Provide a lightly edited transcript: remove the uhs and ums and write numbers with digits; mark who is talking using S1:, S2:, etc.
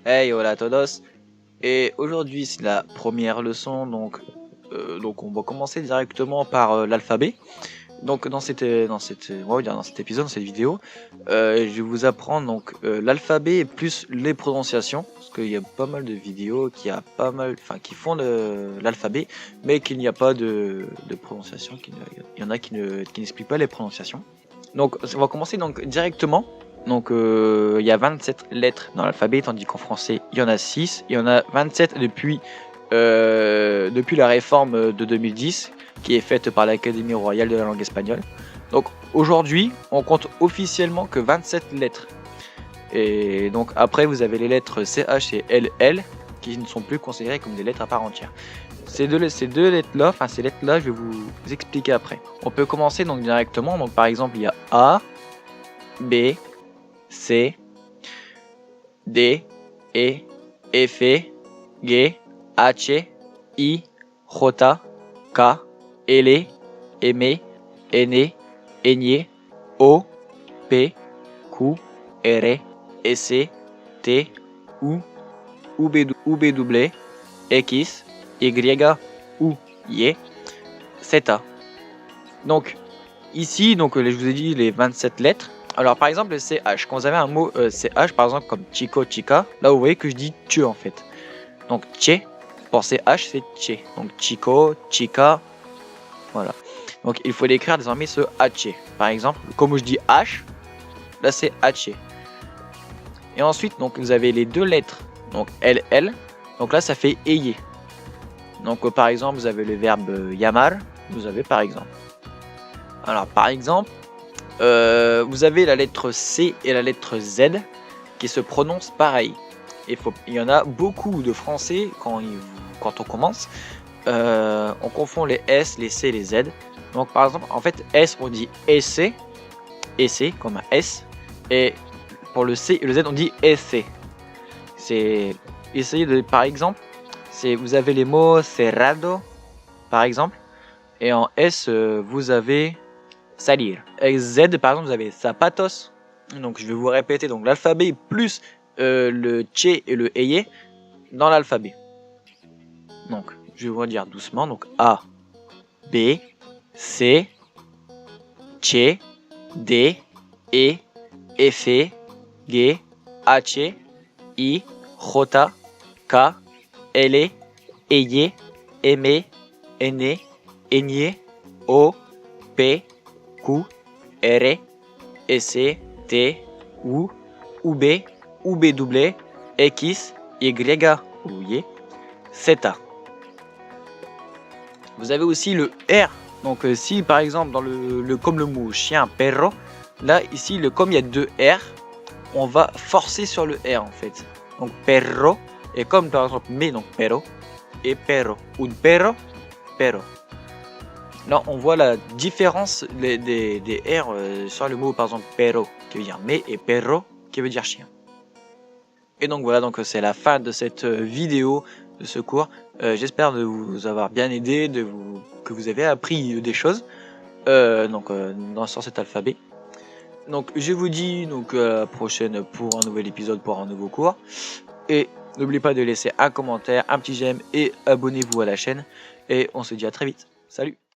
S1: Hey, hola a todos. Et aujourd'hui c'est la première leçon, donc on va commencer directement par l'alphabet. Donc dans cet épisode, dans cette vidéo, je vais vous apprendre donc l'alphabet plus les prononciations, parce qu'il y a pas mal de vidéos qui font l'alphabet, mais qu'il n'y a pas de prononciation, il y en a qui n'expliquent pas les prononciations. Donc on va commencer donc directement. Donc il y a 27 lettres dans l'alphabet, tandis qu'en français il y en a 6. Il y en a 27 depuis la réforme de 2010 qui est faite par l'Académie royale de la langue espagnole. Donc aujourd'hui on compte officiellement que 27 lettres. Et donc après vous avez les lettres CH et LL qui ne sont plus considérées comme des lettres à part entière. Ces deux lettres-là, je vais vous expliquer après. On peut commencer donc directement. Donc par exemple il y a A, B, C, D, E, F, G, H, I, J, K, L, M, N, Ñ, O, P, Q, R, S, T, U, W, X, Y, U, Y, Z. Donc ici, je vous ai dit les 27 lettres. Alors par exemple le CH, quand vous avez un mot CH par exemple comme chico, chica, là vous voyez que je dis tche en fait. Donc tche, pour CH c'est tche. Donc chico, chica, voilà. Donc il faut l'écrire désormais ce H. Par exemple, comme je dis H, là c'est H. Et ensuite donc vous avez les deux lettres, donc LL, donc là ça fait eye. Donc par exemple vous avez le verbe llamar, vous avez par exemple. Alors par exemple, vous avez la lettre C et la lettre Z qui se prononcent pareil. Il y en a beaucoup de français quand on commence, on confond les S, les C et les Z. Donc par exemple, en fait S on dit essai, essai comme un S, et pour le C et le Z on dit essai. C'est essayer de, par exemple, vous avez les mots cerrado par exemple, et en S vous avez salir. Avec Z par exemple vous avez zapatos. Donc je vais vous répéter donc l'alphabet plus le tché et le eye dans l'alphabet. Donc je vais vous dire doucement. Donc A, B, C, tché, D, E, F, G, H, I, J, K, L, Eye, M, N, Ñ, O, P, Q, R, S, T, U, V, W, X, Y, Y, Z. Vous avez aussi le R. Donc si par exemple dans comme le mot chien, perro, là ici comme il y a deux R, on va forcer sur le R en fait. Donc perro, et comme par exemple mais donc perro et perro. Un perro, perro. Là, on voit la différence des R sur le mot, par exemple, perro, qui veut dire mais, et perro, qui veut dire chien. Et donc voilà, donc c'est la fin de cette vidéo, de ce cours. J'espère de vous avoir bien aidé, que vous avez appris des choses sur cet alphabet. Donc je vous dis à la prochaine pour un nouvel épisode, pour un nouveau cours. Et n'oubliez pas de laisser un commentaire, un petit j'aime et abonnez-vous à la chaîne. Et on se dit à très vite. Salut!